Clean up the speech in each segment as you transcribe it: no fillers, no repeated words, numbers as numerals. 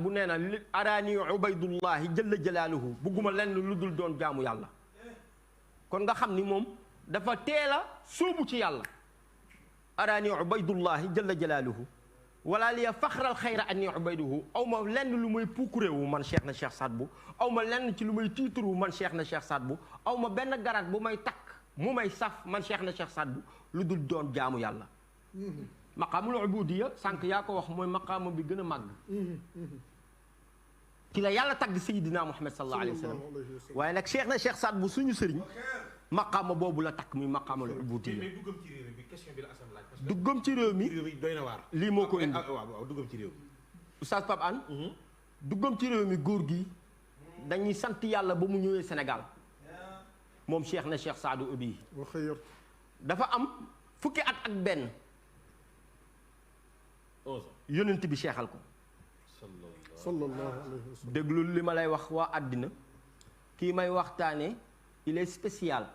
bu nee na li araani ubaydullahi jalla jalaaluhu bugguma lenn lu dul doon jaamu yàlla kon nga xam ni moom dafa teel a sóobu ci yàlla araani ubaydullahi jalla jalaaluhu wala liya faxral xayra anni ubayduhu aw ma lenn lu may puukuréewu man cheikh na cheikh Saad Bou aw ma lenn ci lu may tiituru man cheikh na cheikh Saad Bou aw ma benn garat bu may takk mu may saf man cheikh na cheikh Saad Bou lu dul doon jaamu yàlla maqaamul ubudiya sànq yaa ko wax mooy maqaama bi gën a màgg ci la yàlla tagg Seydina Muhammad sallallahu alayhi wa sallam waaye nag cheikh na cheikh Saad Bou suñu sëriñ maqaama boobu la takk muy maqaamul ubudiya duggam ci réew mi doy na waar lii moo ko indi waaw duggam ci réew mi Oustaz Pape Hann duggam ci réew mi góor gi dañuy sant yàlla ba mu ñëwee Sénégal moom cheikh na cheikh Saadu Abi dafa am fukki at ak benn yonent bi cheikhal ko sallallahu alayhi wa sallam déglul li ma lay wax waa àddina kii may waxtaane il est spécial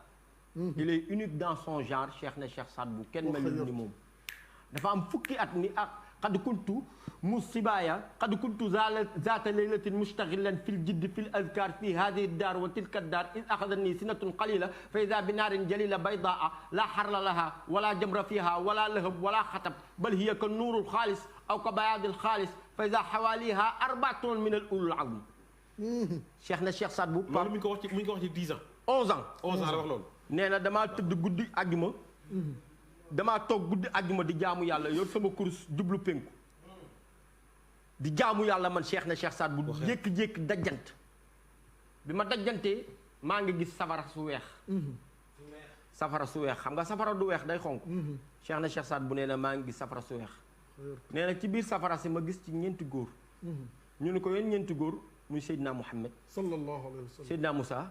il est unique dans son genre cheikh na cheikh Saad Bou kenn melul ni moom dafa am fukki at ni ak qad kuntu musibaaya qad kuntu zaata laylatin mustaxilan fil jiddi fil azkar fi hadihi daar wa tilka daar id axadani sinatun qalila fa ida bi naarin jalila baydaa la xarla laha wala jamra fiha wala lahab wala xatab bal hiya ka nuurul xaalis aw ka bayaadil xaalis fa ida xawaaliha arbaatun min al ulul azm cheikh na cheikh Saad Bou loolu mi ngi ko wax ci 10 ans 11 ans 11 ans la wax loolu nee na damaa tëdd guddi àjjuma damaa toog guddi àjjuma di jaamu yàlla yor sama kurus jublu penku di jaamu yàlla man cheikh na cheikh Saad Bou jékki-jékki dajjant bi ma dajjantee maa ngi gis safara su weex safara su weex xam nga safara du weex day xonk cheikh na cheikh Saad Bou nee na maa ngi gis safara su weex nee na ci biir safara si ma gis ci ñeenti góor ñu ne ko yéen ñeenti góor muy Seydina Muhammad sallallahu alayhi wa sallam Seydina Moussa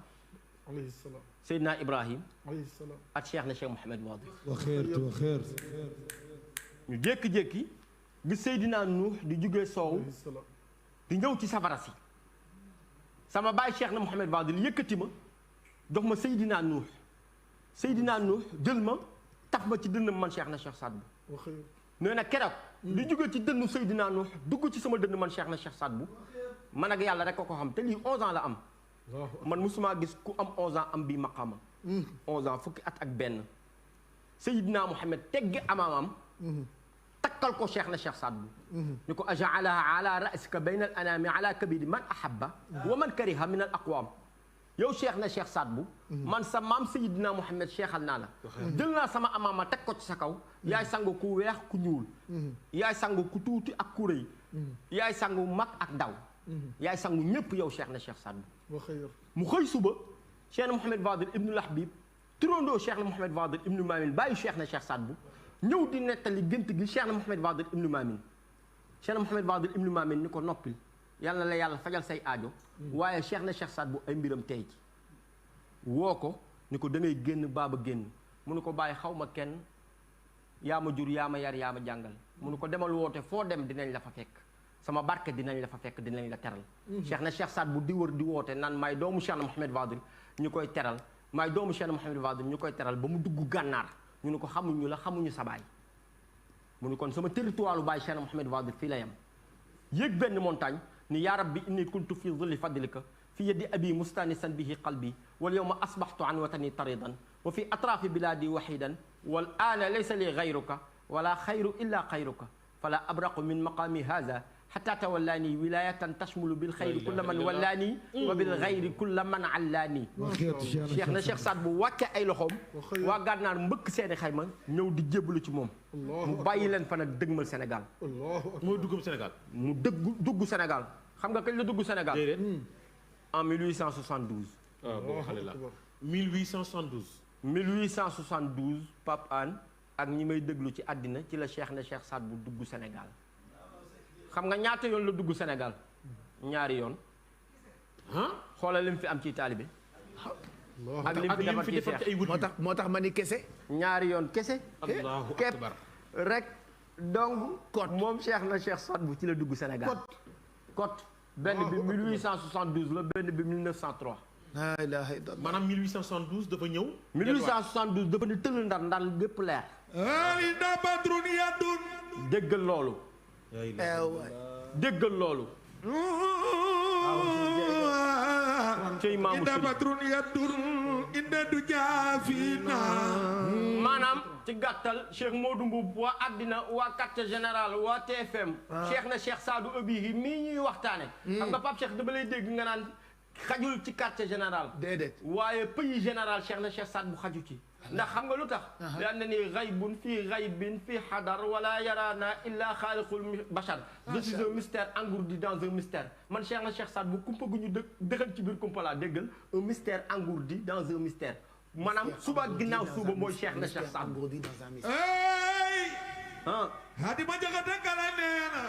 alayhi salaam Seydina Ibrahim alayhi salaam ak cheikh na cheikh Mouhamed Wadi wa xeer ñu jékki-jékki gis Seydina Nuux di jugee soow di ñëw ci safara si sama baay cheikh na Mouhamed Wadi yëkkati ma jox ma Seydina Nuux Seydina Nuux jël ma taf ma ci dënnam man cheikh na cheikh Saad Bou nee na keroog di jóge ci dënnu Seydina Nuux dugg ci sama dënn man cheikh na cheikh Saad Bou man ak yàlla rek ko xam te lii 11 ans la am man musuma gis ku am 11 ans am bii maqaama 11 ans fukki at ak benn Seydina Muhammad teggi amaamam takkal ko cheikh na cheikh Saad Bou ni ko ajaalaha ala rasika bayna al anami ala kabidi man ahabba wa man kariha min al aqwam yow cheikh na cheikh Saad Bou man sa maam Seydina Muhammad cheikhal naa la jël naa sama amaama teg ko ci sa kaw yaay sangu ku weex ku ñuul yaay sangu ku tuuti ak ku rëy yaay sangu mag ak ndaw yaay sangu ñépp yow cheikh na cheikh Saad Bou mu xëy suba cheikh na Mouhamed Fadel ibnu Lahbib turandoo cheikh na Mouhamed Fadel ibnu Mamin bàyyi cheikh na cheikh Saad Bou ñëw di nettali gént gi cheikh na Mouhamed Fadel ibnu Mamin cheikh na Mouhamed Fadel ibnu Mamin ni ko noppil yàlla la yàlla fajal say aajo waaye cheikh na cheikh Saad Bou ay mbiram tey ci woo ko ni ko da ngay génn baaba génn mu ni ko bàyyi xaw ma kenn yaa ma jur yaa ma yar yaa ma jàngal mu ni ko demal woote foo dem dinañ la fa fekk sama barke dinañ la fa fekk dinañ la teral cheikh na cheikh Saad Bou di wër di woote naan maay doomu cheikh na Mouhamed Fadel ñu koy teral maay doomu cheikh na Mouhamed Fadel ñu koy teral ba mu dugg gànnaar ñu ni ko xamuñu la xamuñu sa baay mu ni kon sama territoire lu baay cheikh na Mouhamed Fadel fii la yem yéeg benn montagne ni yaa rabbi inni kuntu fi zulli fadlika fi yadi abi mustanisan bihi qalbi wal yawma asbahtu an watani taridan wa fi atrafi biladi wahidan wal ana laysa li gayruka wala xayru illa xayruka fala abraqu min maqami hadha hatta tawallani wilayatan tashmulu bil xayri kulla man wallani wa bil xayri kulla man allani cheikh na cheikh Saad Bou wàcce ay loxoom waa gànnaar mbëkk seeni xayma ñëw di jébbalu ci moom mu bàyyi leen fa nag dëgmal Sénégal mooy duggam Sénégal mu dugg Sénégal xam nga kañ la dugg Sénégal en 1872 waaw boobu xale la 1872 1872 Pape Hann ak ñi may déglu ci àddina ci la cheikh na cheikh Saad Bou dugg Sénégal xam nga ñaata yoon la dugg Sénégal ñaari yoon xoolal lim fi am ci taalibe ak lim fi defar ci cheikh moo tax ma ni kese ñaari yoon kese Allahu képp akbar rek donc moom cheikh na cheikh Saad Bou ci la dugg Sénégal kot benn bi 1872 la benn bi 1903 la ilaha illallah maanaam 1872 dafa ñëw 1872 dafa ni tëll ndar gépp leer déggal loolu déggal loolu cey maamu inda badrun yadur inda du jaafina maanaam ci gàttal Cheikh Modou Mboub waa àddina waa quartier général waa TFM Cheikh na Cheikh Sadou Abihi mii ñuy waxtaane xam nga Pape Cheikh dama lay dégg nga naan xajul ci quartier général déedéet waaye pays général Cheikh na Cheikh Sadou bu xaju ci ndax xam nga lu tax li ànd ni gaybun fii gaybin fii xadar wala yarana illa xaaliqul bachar je suis un mystère engourdi dans un mystère man Cheikh na Cheikh Sadou bu kumpa gu ñu dëxal ci biir kumpa laa déggal un mystère engourdi dans un mystère maanaam suba ginnaaw suba mooy Cheikh na Cheikh Sadou hadi ma jaxate kala neena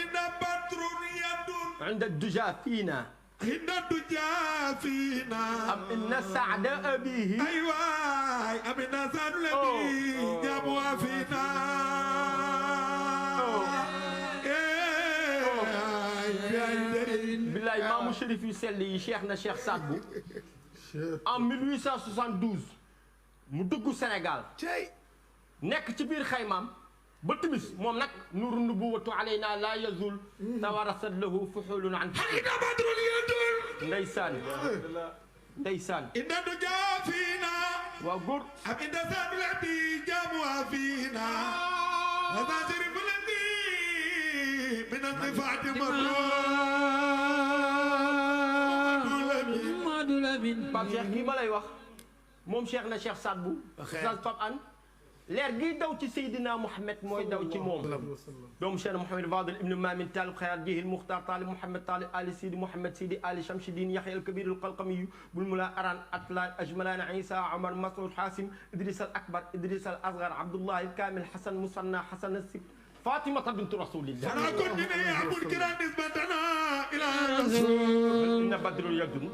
inda badrun yadur inda duja fiina inda duja fiina am inna saada abihi ay waay am inna saadu labi jamu fiina billaay maamu shérif yu sell yi Cheikh na Cheikh Sadou en 1872 mu dugg Sénégal nekk ci biir xaymaam ba timis moom nag nuru nubuwatu alayna la yazul tawarasat lahu fuxulun an inda badrun yadur ndeysaan ndeysaan inda du jaafina waaw góor am inda saadu labi jamu fiina hada sharif ladi min al-sifat Pape Cheikh kii ma lay wax moom Cheikh na Cheikh Sadou Oustaz Pape Hann leer gi daw ci Seydina Mouhamed mooy daw ci moom doomu Cheikh Mouhamed Fadel ibn Mamin Talib Xayat Jihil Muxtar Talib Mouhamed Talib Ali Sidi Mouhamed Sidi Ali Chamsidine Yaxya al Kabir al Qalqami bul mula Aran Atlan Ajmalan Isa Omar Masoud Hasim Idris al Akbar Idris al Asgar Abdullah al Kamil Hasan Musanna Hasan al Sib Fatimata bintu Rasulillah أنا كنت من أبو الكرام نسبتنا إلى الرسول إن بدر يدن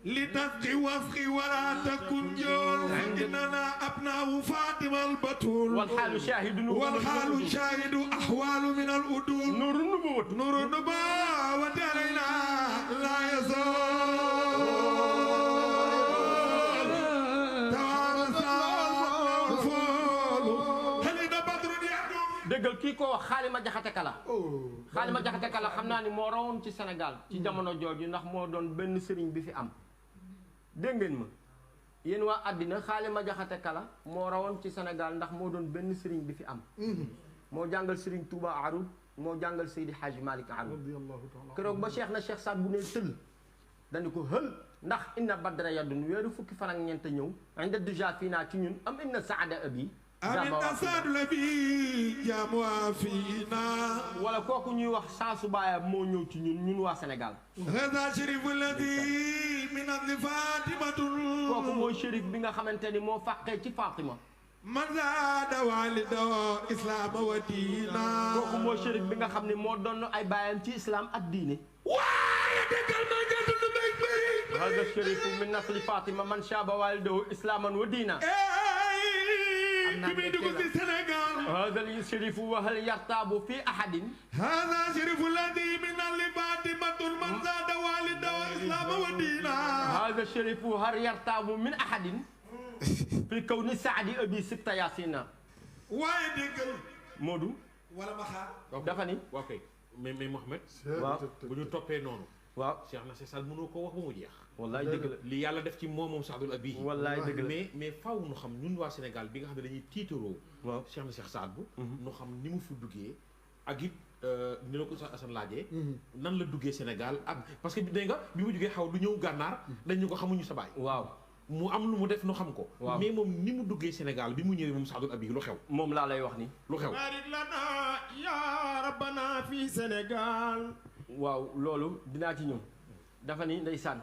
لتسقي واسقي ولا تكن جول إننا أبناء فاطمة البتول والحال شاهد والحال شاهد أحوال من الأدول نور النبوة نور النبوة علينا لا يزول توارث الفول هل إن بدر يدل déggal kii ko wax Xaalima Jaxate Kala Xaalima Jaxate Kala xam naa ni moo rawoon ci Sénégal ci jamono jooju ndax moo doon benn sëriñ bi fi am dégg ngeen ma yéen waa àddina Xaalima Jaxate Kala moo rawoon ci Sénégal ndax moo doon benn sëriñ bi fi am moo jàngal sëriñ Touba Arud moo jàngal Seydi Hadji Malick Arud keroog ba Cheikh na Cheikh Saad bu ne tël dañu ko hël ndax inna badra yadun weeru fukki fan ak ñeent ñëw inde déjà fii naa ci ñun am inna saada abi أمين أساد لبي جاموا فينا wala kooku ñuy wax saasu baayam moo ñëw ci ñun waa Sénégal هذا شريف الذي من أجل فاطمة kooku mooy shérif bi nga xamante ni moo fàqee ci Fatima من زاد والده إسلام ودينا kooku mooy shérif bi nga xam ne moo doon ay baayam ci islam ak diine waaye dëggal ma jënd lu may bëri hada shérifu min nasli Fatima man shaba walidahu islaman wa diina كمي دغ في السنغال هذا الشريف وهل يرتاب في أحد هذا شريف الذي من فاطمة من زاد والده إسلام ودينا هذا الشريف هل يرتاب من أحد في كون سعد أبي ست ياسين waaye déggal Modou wala ma xaar dafa ni ok mais Mouhamed waaw bu ñu toppee noonu waaw Cheikh na Cheikh Sall mënoo ko wax ba mu jeex wallaay dëgg la li yàlla def ci moom Saadul Abi wallaay dëgg la mais faaw nu xam ñun waa Sénégal bi nga xam ne dañuy tiitaroo waaw Cheikh na Cheikh Saad bu nu xam ni mu fi duggee ak it ni la ko sax Assane laajee nan la duggee Sénégal ak parce que dégg nga bi mu jógee xaw lu ñëw gànnaar dañ ñu ko xamuñu sa baay waaw mu am lu mu def nu xam ko waaw mais moom ni mu duggee Sénégal bi mu ñëwee moom Saadul Abi lu xew moom laa lay wax ni lu xew barik lana ya rabbana fi Sénégal waaw loolu dinaa ci ñëw dafa ni ndeysaan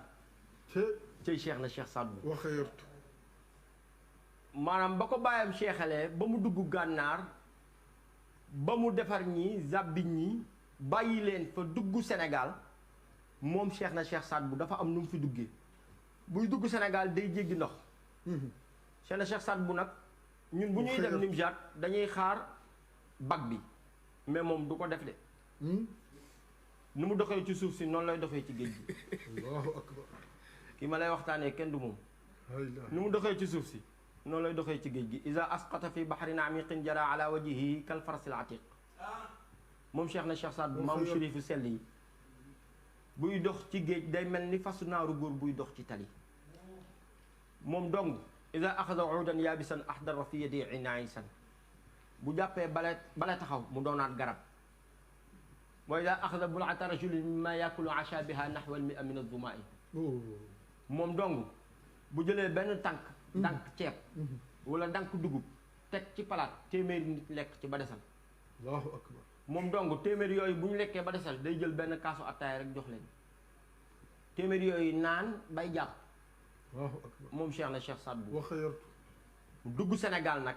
cey Cheikh na Cheikh Saad bu waxeertu maanaam ba ko bàyyam cheikhalee ba mu dugg gànnaar ba mu defar ñi zàbbi ñi bàyyi leen fa dugg Sénégal moom Cheikh na Cheikh Saad bu dafa am nu mu fi duggee buy dugg Sénégal day jéggi ndox Cheikh na Cheikh Saad bu nag ñun bu ñuy dem Nimjaat dañuy xaar bag bi mais moom du ko def de nu mu doxee ci suuf si noonu lay doxee ci géej gi allahu akbar kii ma lay waxtaanee kenn du moom nu mu doxee ci suuf si noonu lay doxee ci géej gi iza asqata fi bahrin amiqin jara ala wajhihi kal farasil atiq moom Cheikh na Cheikh Saad bu maamu shérifu sell yi buy dox ci géej day mel ni fasu naaru góor buy dox ci tali moom dong ida axada udan yaabisan ahdara fi yadi inaisan bu jàppee bale taxaw mu doonaat garab wa ida axada bulata rajulin mimma yakulu asha biha naxwa al mia min azumai moom dong bu jëlee benn tànk ceeb wala tànk dugub teg ci palaat téeméeri nit lekk ci ba desal allahu akbar moom dong téeméeri yooyu bu ñu lekkee ba desal day jël benn kaasu attaaya rek jox leen téeméeri yooyu naan bay jàpp allahu akbar moom Cheikh na Cheikh Saad Bou wa xayartu dugg Sénégal nag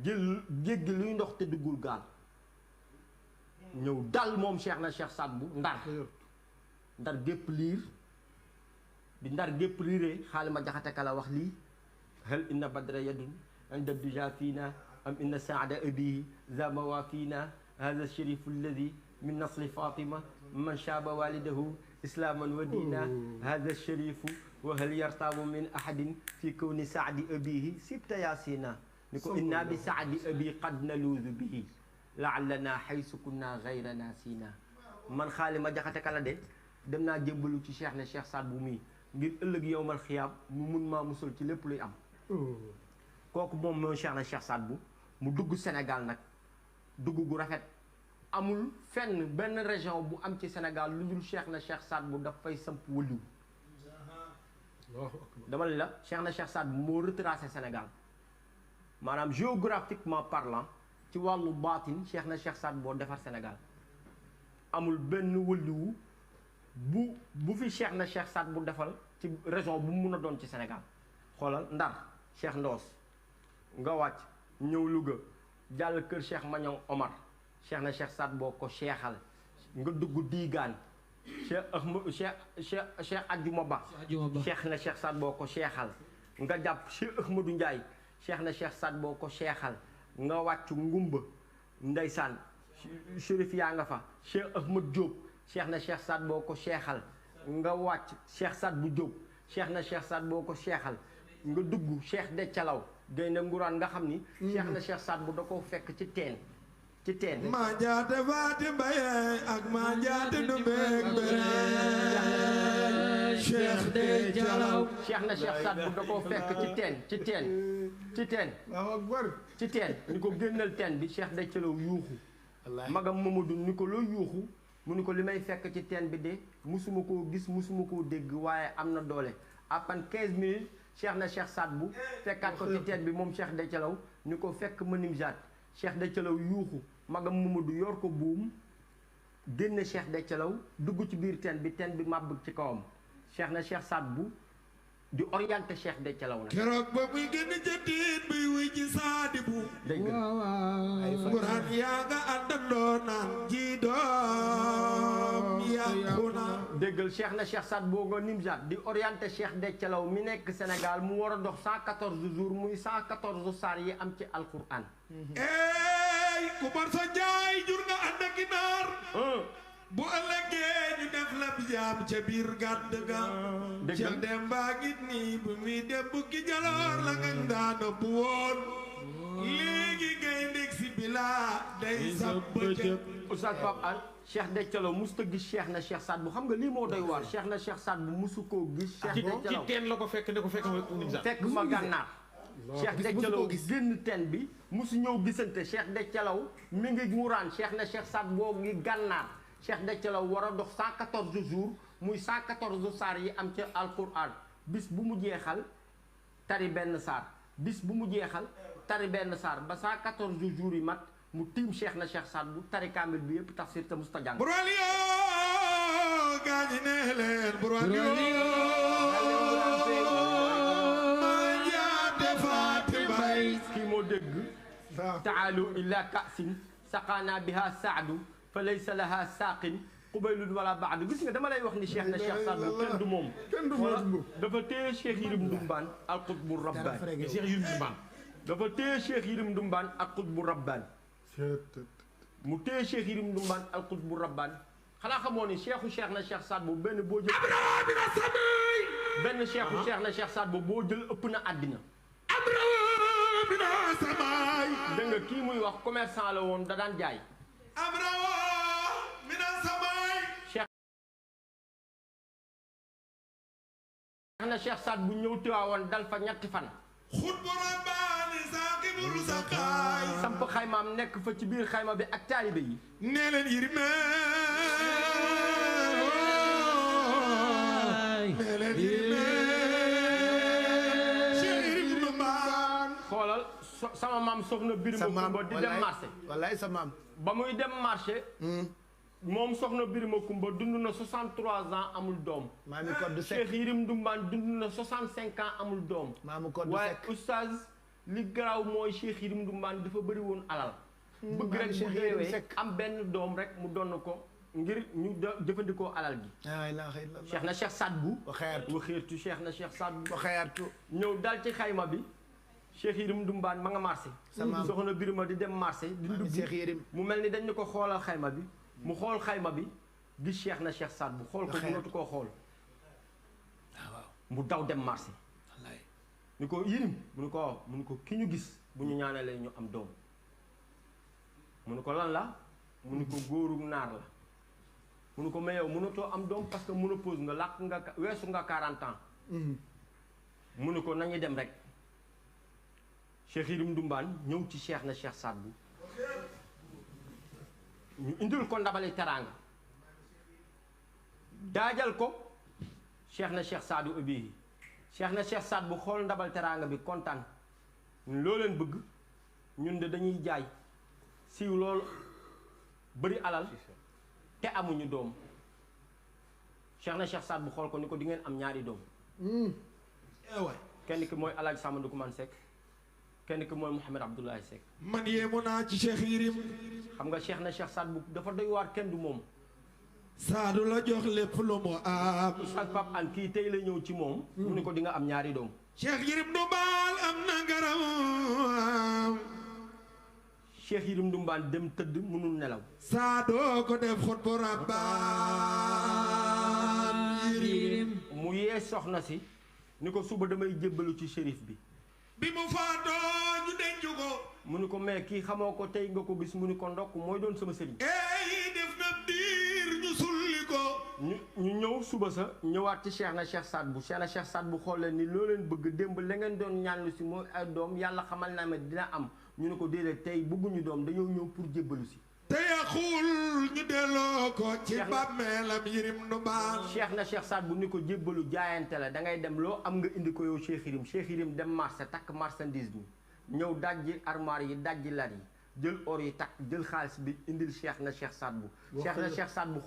jël jéggi luy ndox te duggul gaal ñëw dal moom Cheikh na Cheikh Saad Bou ndar ndar gépp liir bi ndar gépp liiree xaalima jaxate kala wax lii hal inna badra yadun inda duja fiina am inna saada abihi zamawa fiina hada sharifu alladi min nasli fatima man shaaba walidahu islaman wa diina hada sharifu wa hal yartaabu min ahadin fi kawni saadi abihi sibta yaasina ni ko inna bi saadi abi qad naluuzu bihi laallana xaysu kunna gayra naasina man xaalima jaxate kala de dem naa jébbalu ci Cheikh ne Cheikh Saad Bou mii ngir ëllëg yowmal xiyaam mu mun maa musal ci lépp luy am kooku moom mooy Cheikh na Cheikh Saad Bou mu dugg Sénégal nag dugg gu rafet amul fenn benn région bu am ci Sénégal lu dul Cheikh na Cheikh Saad Bou daf fay samp wëliw dama ne la Cheikh na Cheikh Saad Bou moo retracé Sénégal maanaam géographiquement parlant ci wàllu baatin Cheikh na Cheikh Saad Bou defar Sénégal amul benn wëliwu bu fi Cheikh na Cheikh Saad Bou defal ci région bu mu mun a doon ci Sénégal xoolal Ndar Cheikh Ndoos nga wàcc ñëw Louga jàll kër Cheikh Mañong Omar Cheikh na Cheikh Saad Bou ko cheikhal nga dugg Diigaan Cheikh Adjuma Ba Cheikh na Cheikh Saad Bou ko cheikhal nga jàpp Cheikh Ahmadou Ndiaye Cheikh na Cheikh Saad Bou ko cheikhal nga wàcc Ngumba ndeysaan Chérif yaa nga fa Cheikh Ahmad Diop Cheikh na Cheikh Saad Bou ko cheikhal nga wàcc Cheikh Saad Bou Diop Cheikh na Cheikh Saad Bou ko cheikhal nga dugg Cheikh de Calaw gaynde nguraan nga xam ni Cheikh na Cheikh Saad Bou da ko fekk ci teen maa jaate faati mbaye ak maa jaate du beeg bere Cheikh de Calaw Cheikh na Cheikh Saad Bou da ko fekk ci teen ni ko génnal teen bi Cheikh de Calaw yuuxu magam Mamadou ni ko loo yuuxu mu ni ko li may fekk ci teen bi de musuma koo gis musuma koo dégg waaye am na doole à peine 15 minutes Cheikh na Cheikh Saad Bou fekkaat ko ci teen bi moom Cheikh de Calaw ni ko fekk ma Nimzaat Cheikh de Calaw yuuxu magam Mamadou yor ko buum génne Cheikh de Calaw dugg ci biir teen bi màbb ci kawam Cheikh na Cheikh Saad Bou di orienté Cheikh de Calaw nag keroog ba muy gën a jëtiit buy wuy ci Saadi Bou dégg Quraan yaa nga àndandoo naan ji doom yàqu na déggal Cheikh na Cheikh Saad Bou nga Nimzaat di orienté Cheikh de Calaw mi nekk Sénégal mu war a dox 114 jours muy 114 saar yi am ci alquran eey ku bar sa jaay jur nga ànd ak ginaar bu ëllëgee ñu def la jaam ca biir gàdd ga ca dem baa ngi nii bu muy dem bukki jaloor la nga daana bu woon léegi ngay ndég si bilaa day sab bëccëg Oustaz Pape Hann Cheikh de Calaw musta gis Cheikh na Cheikh Saad Bou xam nga lii moo doy waar Cheikh na Cheikh Saad Bou musu koo gis Cheikh de Calaw ci teen la ko fekk ne ko fekk ma Nimzaat fekk ma gànnaar Cheikh de Calaw génn teen bi musu ñëw gisante Cheikh de Calaw mi ngi nguraan Cheikh na Cheikh Saad Bou ngi gànnaar Cheikh de Calaw war a dox 114 jours muy 114 saar yi am ci alquran bis bu mu jeexal tari benn saar bis bu mu jeexal tari benn saar ba 114 jours yi mat mu tiim Cheikh na Cheikh Saad Bou tari kaamil bi yëpp tafsir te musta jàng burwal yoo gaañi nee leen burwal yoo maa jaate faati mbay kii moo dégg taalu illa kaasin saqaana biha saadu fa laysa laha saaqin qubaylun wala baadu gis nga dama lay wax ni Cheikh na Cheikh Saad Bou kenn du moom dafa téye Cheikh Yirim Ndumbaan al qutbu rabbaan Cheikh Yirim Ndumbaan dafa téye Cheikh Yirim Ndumbaan al qutbu rabbaan mu téye Cheikh Yirim Ndumbaan al qutbu rabbaan xanaa xamoo ni Cheikh na Cheikh Saad Bou benn boo jël Cheikh na Cheikh Saad Bou boo jël ëpp na àddina dégg nga kii muy wax commerçant la woon da daan jaay na Cheikh Saad bu ñëw Tiwaawan dal fa ñetti fan. xut bu rabbaani saaqibul saqaay. samp xaymaam nekk fa ci biir xayma bi ak taalibe yi. nee leen yirime. nee leen yirime. Cheikh Yérim Ndumbaan. xoolal sama maam soxna Birima Kumba di dem marché. wallaay sa maam. ba muy dem marché. moom soxna Birima Kumba dund na 63 ans amul doom. maami Koddu Seck Cheikh Yérim Ndumbaan dund na 65 ans amul doom. maamu Koddu waaye Seck oustaz li garaaw mooy Cheikh Yérim Ndumbaan dafa bëri woon alal. bëgg rek bu deewee am benn doom rek mu donn ko ngir ñu jëfandikoo alal gi. laa ilaaha illallaah. Cheikh na Cheikh Saad bu. waxeertu Cheikh na Cheikh Saad bu. waxeertu. ñëw dal ci xayma bi. Cheikh Yérim Ndumbaan ma nga marché. soxna Birima di dem marché. di dugg Cheikh Yérim. mu mel ni dañ ne ko xoolal xayma bi. mu xool xayma bi gis Cheikh na Cheikh Saad bu xool ko mënatu koo xool. waaw mu daw dem marché. wallaay. ni ko Yérim mu ni ko mu ni ko ki ñu gis bu ñu ñaanalee ñu am doom. mu ni ko lan la mu ni ko góoru naar la. mu ni ko mais yow mënatoo am doom parce que ménopause nga làq nga weesu nga 40 ans. mu ni ko nañu dem rek. Cheikh Yérim Ndumbaan ñëw ci Cheikh na Cheikh Saad bu ñu indil ko ndabali teraanga daajal ko Cheikh na Cheikh Saad bu bii Cheikh na Cheikh Saad bu xool ndabal teraanga bi kontaan ñun loo leen bëgg ñun de dañuy jaay siiw loolu bëri alal te amuñu doom Cheikh na Cheikh Saad bu xool ko ni ko di ngeen am ñaari doom kenn ki mooy Alaaji Samba Ndukumaan Seck kenn ki mooy Mouhamed Abdoulaye Seck. man yéemu naa ci Cheikh Yérim. xam nga Cheikh na Cheikh Saad bu dafa doy waar kenn du moom. Saadu la jox lépp lu mu am. Oustaz Pape An kii tey la ñëw ci moom. mu ne ko di nga am ñaari doom. Cheikh Yérim Ndumbaan am na ngaram. Cheikh Yérim Ndumbaan dem tëdd mënul nelaw. Saadoo ko def xut bu rabbaan Yérim. mu yee soxna si ni ko suba damay jébbalu ci shérif bi. bi mu faatoo ñu denc ko. mu ni ko mais kii xamoo ko tey nga ko gis mu ni ko ndokk mooy doon sama sëriñ. def na diir ñu sulli ko. ñu ñëw suba sa ñëwaat ci Cheikh na Cheikh Saad bu Cheikh na Cheikh Saad bu xool leen ni loo leen bëgg démb la ngeen doon ñaanlu si mooy ay doom yàlla xamal naa ma dina am ñu ne ko déedéet tey bëgguñu doom dañoo ñëw pour jébbalu si. te yaxul ñu delloo ko ci bàmmeelam Yérim Ndumbaan. Cheikh na Cheikh Saad bu ni ko jébbalu jaayante la da ngay dem loo am nga indi ko yow Cheikh Yérim Cheikh Yérim dem marché takk marchandise bi ñëw dajji armoire yi dajji lar yi jël or yi takk jël xaalis bi indil Cheikh na Cheikh Saad bu Cheikh na Cheikh Saad bu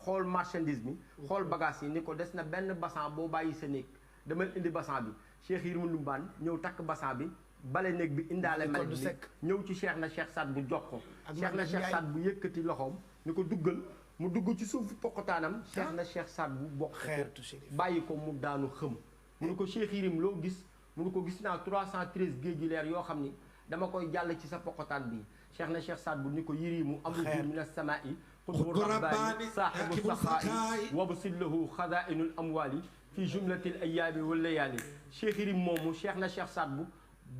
xool marchandise bi xool bagage yi ni ko des na benn basan boo bàyyi sa néeg demal indi basan bi Cheikh Yérim Ndumbaan ñëw takk basan bi bale néeg bi indaale mel bi ñëw ci Cheikh na Cheikh Saad bu jox ko Cheikh na Cheikh Saad bu yëkkati loxoom ni ko duggal mu dugg ci suufu poqotaanam Cheikh na Cheikh Saad bu bokk ko bàyyi ko mu daanu xëm mu ni ko Cheikh Yérim loo gis mu ni ko gis naa 313 géej gi leer yoo xam ni dama koy jàll ci sa poqotaan bi Cheikh na Cheikh Saad bu ni ko Yérimu amul min as-samaa'i qutbu rabbaani saahibu saxaa'i wabsillahu xadaa'inul amwaali fi jumlatil ayyaami wal layaali Cheikh Yérim moomu Cheikh na Cheikh Saad bu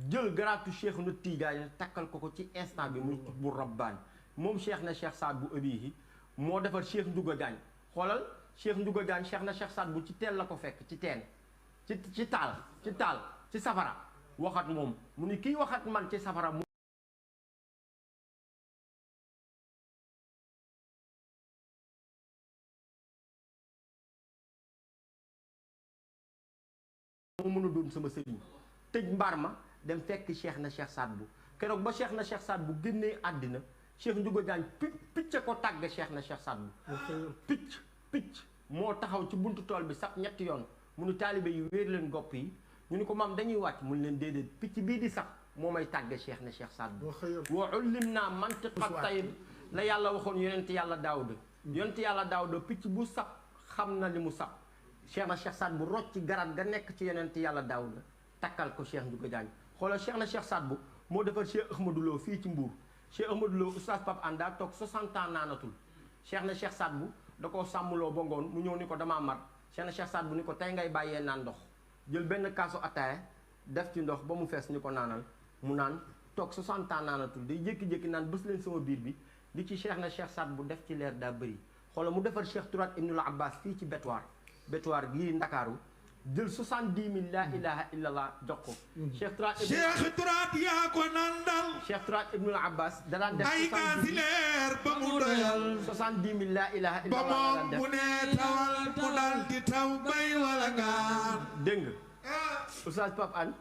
jël garaatu Cheikh na Tijaani takkal ko ci instant bi muy qutbu rabbaani moom Cheikh na Cheikh Saad bu abihi moo defar Cheikh Ndiouga Diagne xoolal Cheikh Ndiouga Diagne Cheikh na Cheikh Saad bu ci teel la ko fekk ci teen ci taal ci safara waxat moom mu ni kii waxat man ci safara moo mën a doon sama sëriñ tëj mbaar ma dem fekk Cheikh na Cheikh Saad bu keroog ba Cheikh na Cheikh Saad bu génnee àddina Cheikh Ndiouga Diagne picc ko tàgg Cheikh na Cheikh Saad bu picc moo taxaw ci buntu tool bi sax ñetti yoon mu ni taalibe yi wéer leen gopp yi ñu ni ko maam dañuy wàcc mun leen déedéet picc bii di sax moo may tàgge Cheikh na Cheikh Saad bu wa ullim naa mantiqa tayr la yàlla waxoon yonent yàlla Daawuda yonent yàlla Daawuda picc bu sax xam na li mu sax Cheikh na Cheikh Saad bu rocc ci garab ga nekk ci yonent yàlla Daawuda takkal ko Cheikh Ndiouga Diagne xoolal Cheikh na Cheikh Saad bu moo defar Cheikh Ahmadou Lo fii ci Mbuur Cheikh Ahmadou Lo oustaz Pape Anda toog 60 ans naanatul Cheikh na Cheikh Saad bu da koo sàmmloo ba ngoon mu ñëw ni ko damaa mar Cheikh na Cheikh Saad bu ni ko tey ngay bàyyee naan ndox jël benn kaasu ataaya def ci ndox ba mu fees ni ko naanal mu naan toog 60 ans naanatul day jékki-jékki naan bës leen sama biir bi li ci Cheikh na Cheikh Saad bu def ci leer daa bëri xoolal mu defar Cheikh Turat Ibnul Abbas fii ci Bétoir gii Ndakaaru jël 70 000 la ilaha illallah jox ko. Cheikh Turaat yaa ko nandal. Cheikh Turaat Ibnul Abbas danaan def. ay kaasi leer ba mu doyal. 70 000 la ilaha ba illallah moom bu nee tawal mu dal di taw bay wala ngaan. dégg nga Oustaz Pape Hann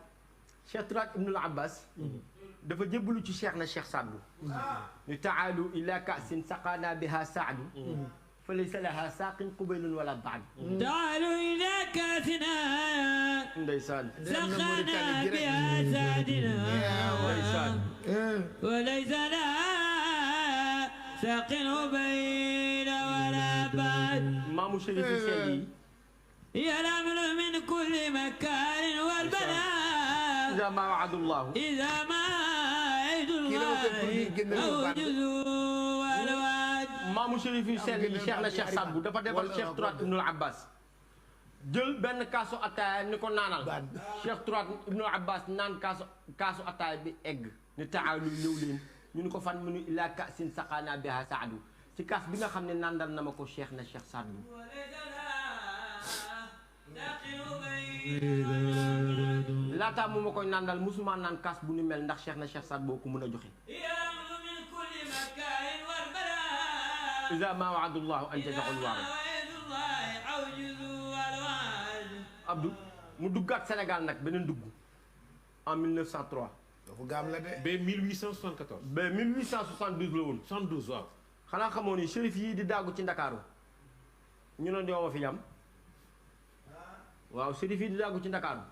Cheikh Turaat Ibnul Abbas dafa jébbalu ci Cheikh na Cheikh Saadu ni taalu ila kaasin saqaana biha saadu fa laysa laha saaqin qubaylun wala baad. تعالوا إلى كاسنا ndeysaan سخنا بها سادنا ndeysaan وليس لها ساق بين ولا بعد maamu Chérif yi sell yi هي الأمر من كل مكان والبلاء إذا ما وعد الله إذا ما عيد الله أو جزء والوعد maamu Chérif yi sell yi Cheikh na Cheikh Saad Bou dafa defal Cheikh Turaat Ibnul Abbas jël benn kaasu ataaya ni ko naanal Cheikh Turaat Ibnul Abbas naan kaasu ataaya bi egg ni taalu ñëw leen ñu ni ko fan mu ni ilaa kaasin saqaana biha saadu ci kaas bi nga xam ne nandal na ma ko Cheikh na Cheikh Saad Bou laataa mu ma koy nandal musuma naan kaas bu ni mel ndax Cheikh na Cheikh Saad Bou ko mën a joxe إذا ما وعد الله أن تدعوا الوعد Abdou mu duggaat Sénégal nag beneen dugg en 1903. dafa gaam la de. ba 1874. ba 1872 la woon. 72 waaw. xanaa xamoo ni shérif yii di daagu ci Ndakaaru ñu ne ñoo ma fi yam waaw shérif yii di daagu ci Ndakaaru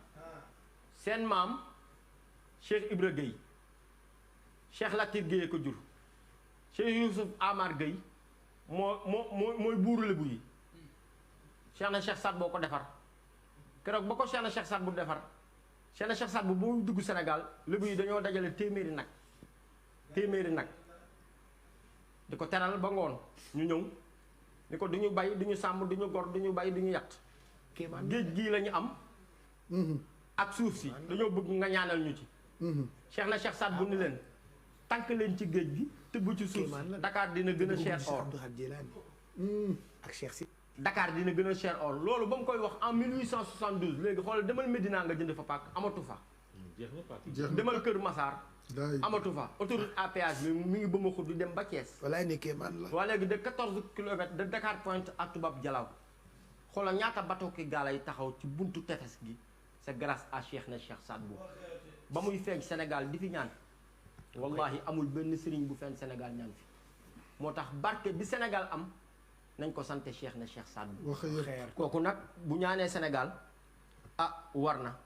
seen maam Cheikh Ibra Gueye Cheikh Latir Gueye ko jur Cheikh Youssouf Amar Gueye mooy buuru Lebu yi Cheikh na Cheikh Saad Bou ko defar keroog ba ko Cheikh na Cheikh Saad Bou defar Cheikh na Cheikh Saad Bou boo dugg Sénégal Lebu yi dañoo dajale téeméeri nag di ko teral ba ngoon ñu ñëw ni ko du ñu bay du ñu sàmm du ñu gor du ñu bay du ñu yatt géej gii la ñu am ak suuf si dañoo bëgg nga ñaanal ñu ci Cheikh na Cheikh Saad Bou ni leen tànk leen ci géej gi tëbb ci suuf si Dakar dina gën a cher or ak Cheikh si Dakar dina gën a cher or loolu ba mu koy wax en 1872 léegi xoolal demal Médina nga jënd fa pàkk amatu fa jeex na Pape. demal Kër Massar amatu fa autoroute à péage bi mi ngi bëma xut di dem ba Thiès walaay ne kéemaan la. waa léegi de 14 kilomètres de Dakar Pointe à Toubab Dialaw xoolal ñaata bateau ki gaal yi taxaw ci buntu tefes gi c'est grâce à Cheikh na Cheikh Saad Bou ba muy feeñ Sénégal di fi ñaan wallahi amul benn sëriñ bu feeñ Sénégal ñaan fi moo tax barke bi Sénégal am nañ ko sante Cheikh na Cheikh Saad Bou kooku nag bu ñaanee Sénégal ah war na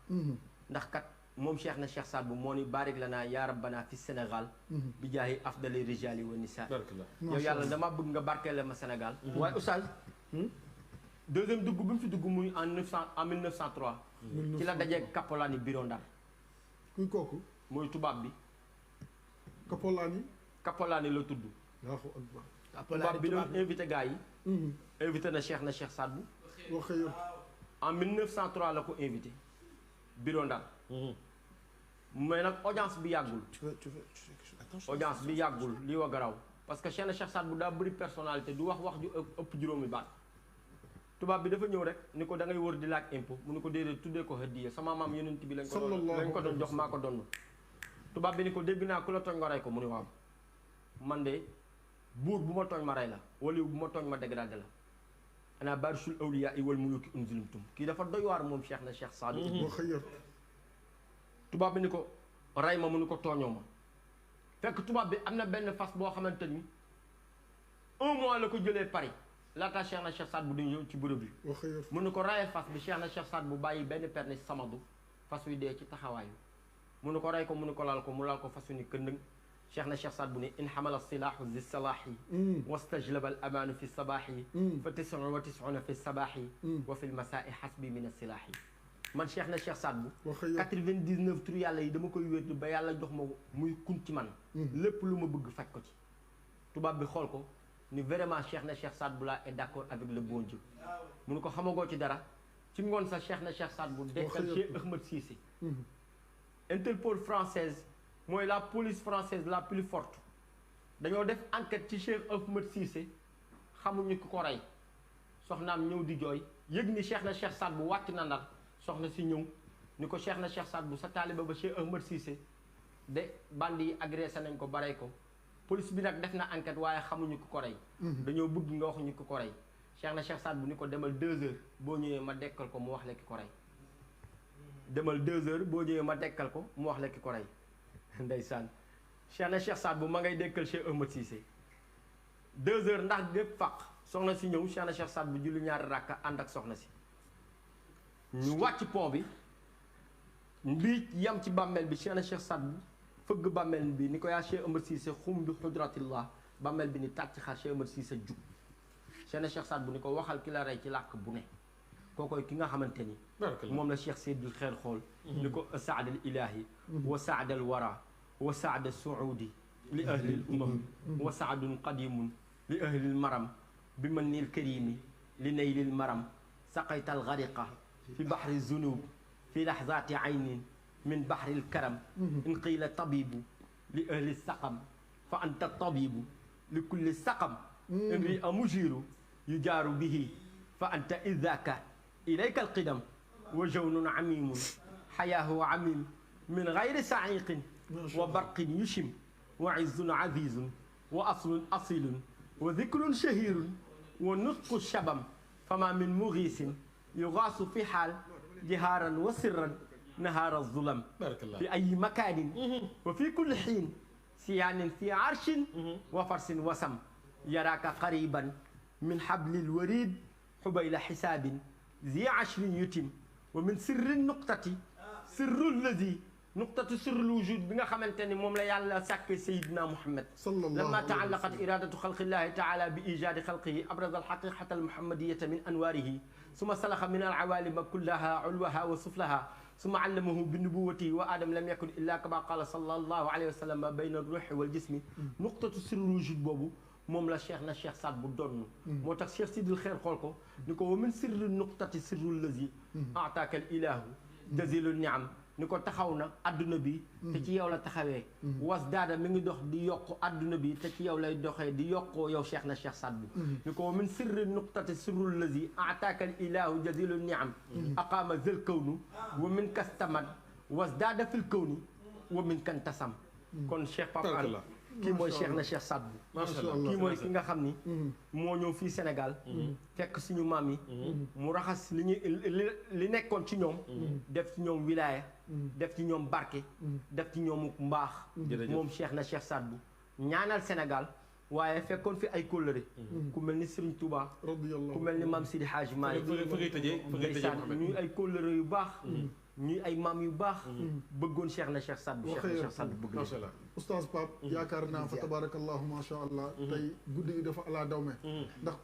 ndax kat moom Cheikh na Cheikh Saad Bou moo ni barik lana yaa rabbana fi Sénégal bi jaahi afdali rijali wa nisa yow yàlla dama bëgg nga barkeele ma Sénégal waaye oustaz deuxième dugg bi mu fi dugg muy en 1903 ci la dajee Kapolaani Biro Ndar kuy kooku mooy tubaab bi Kapolaani Kapolaani la tudd Allahu akbar tubaab bi doon invité gars yi invité na Cheikh Saad Bou waxe yow en 1903 la ko invité Biro Ndar mais nag audience bi yàggul audience bi yàggul lii wa garaw parce que Cheikh na Cheikh Saad Bou daa bëri personnalité du wax ju ëpp juróomi baat tubaab bi dafa ñëw rek ni ko da ngay wër di laaj impôt mu ni ko déedéet tuddee ko hadiya sama maam yonent bi lañ ko doon jox maa ko donn tubaab bi ni ko dégg naa ku la tooñ nga rey ko mu ni waaw man de buur bu ma tooñ ma rey la wala bu ma tooñ ma dégradé la ana barisul awliya wal muluki unziltum kii dafa doy waar moom Cheikh na Cheikh Saad Bou waxe yow tubaab bi ni ko rey ma mu ni ko tooñoo ma fekk tubaab bi am na benn fas boo xamante ni 1 mois la ko jëlee Paris laata Cheikh na Cheikh Saad Bou di ñëw ci bërëb bi waxe yow mu ni ko rayal fas bi Cheikh na Cheikh Saad Bou bàyyi benn perni samadu fas wi dee ci taxawaayu mu ni ko rey ko mu ni ko laal ko mu laal ko fas wi ni këndëng Cheikh na Cheikh Saad Bou ni in xamala silaahu zi salaahi wastajlaba al amaanu fi sabaahi fa 99 fi sabaahi wa fi l masaai xasbi min asilaahi man Cheikh na Cheikh Saad Bou 99 tur yàlla yi dama koy wér ba yàlla jox ma muy kun ci man lépp lu ma bëgg faj ko ci tubaab bi xool ko ni vraiment Cheikh na Cheikh Saad Bou là est d'accord avec le bon Dieu mu ni ko xamagoo ci dara ci ngoon sa Cheikh na Cheikh Saad Bou dekkal Cheikh Ahmed Cissé Interpol française mooy la police française la plus forte dañoo def enquête ci Cheikh Ahmed Cissé xamuñu ki ko rey soxnaam ñëw di jooy yëg ni Cheikh na Cheikh Saad Bou wàcc na Ndar soxna si ñëw ni ko Cheikh na Cheikh Saad bu sa taaliba ba Cheikh Ahmad Cissé de bandi yi agressé nañ ko barey ko police bi nag def na enquête waaye xamuñu ko ko rey dañoo bëgg nga waxuñu ko ko rey Cheikh na Cheikh Saad bu ni ko demal 2 heures boo ñëwee ma dekkal ko mu wax la ki ko rey demal 2 heures boo ñëwee ma dekkal ko mu wax la ki ko rey ndeysaan Cheikh na Cheikh Saad bu ma ngay dekkal Cheikh Ahmad Cissé 2 heures ndax gépp faq soxna si ñëw Cheikh na Cheikh Saad bu julli ñaari rakka ànd ak soxna si ñu wàcc pont bi mbii yam ci bàmmeel bi Cheikh na Cheikh Saad bu fëgg bàmmeel bi ni ko yaa Cheikh Ahmad Cissé xum bi xudratillah bàmmeel bi ni tàcc xar Cheikh Ahmad Cissé jug Cheikh na Cheikh Saad bu ni ko waxal ki la rey ci làkk bu ne kookoy ki nga xamante ni moom la Cheikh Seydil Xeer xool ni ko saad al ilahi wa saad al wara wa saad al suudi li ahli al umam wa saadun qadimun li ahli al maram bi man nil karimi li nayli al maram saqayta al gariqa fi bahri zunub fi lahzati aynin min bahri al karam in qila tabibu li ahli saqam fa anta tabibu li kulli saqam imri a mujiru yujaaru bihi fa anta idaka ilayka alqidam wa jawnun amimun xayaahu amim min gayri saaiqin wa barqin yushim wa izzun azizun wa aslun asilun wa dikrun shahirun wa nutqu shabam fama min mugiisin yugaasu fi xaal jihaaran wa sirran nahaara zulam fi ay makaanin wa fi kulli xiin siyaanin fi arshin wa farsin wasam yaraaka qariban min xablil warid xubayla xisaabin zi ashrin yutim wa min sirri nuqtati sirru lazi nuqtatu sirrul wujud bi nga xamante ni moom la yàlla sàkke Seydina Muhammad lamma taallaqat iradatu xalqillahi taala bi ijaadi xalqihi abraza alxaqiqata almuhammadiyata min anwaarihi suma salaxa min alawalima kullaha ulwaha wa suflaha suma allamahu bi nubuwatihi wa adam lam yakun illa kama qala sallallahu alayhi wa sallam bayna ruuxi wal jismi nuqtatu sirrul wujud boobu moom la Cheikh na Cheikh Saad bu donn moo tax Cheikh Sidil Xeer xool ko ni ko wa min sirri nuqtati sirrul lazi ataaka al ilahu jazilu niam ni ko taxaw na adduna bi te ci yow la taxawee was daada mi ngi dox di yokk adduna bi te ci yow lay doxee di yokkoo yow Cheikh na Cheikh Saad bu ni ko wa min sirri nuqtati sirrul lazi ataaka al ilahu jazilu niam aqaama zel kawnu wa min kastamad was daada fil kawni wa min kan tasam kon Cheikh Pape Hann kii mooy Cheikh na Cheikh Saad bu kii mooy ki nga xam ni moo ñëw fii Sénégal fekk suñu maam yi mu raxas li nekkoon ci ñoom def ci ñoom wilaaya def ci ñoom barke def ci ñoom mbaax moom Cheikh na Cheikh Saad bu ñaanal Sénégal waaye fekkoon fi ay kóllëre ku mel ni Serigne Touba ku mel ni Maam Sidi Hadji Malick ñuy ay kóllëre yu baax ñuy ay maam yu baax bëggoon Cheikh na Cheikh Saad bu Cheikh na Cheikh Saad bu bëgg Oustaz Pape yaakaar naa fa tabarakallahu ma sha allah tey guddi gi dafa ala dawme ndax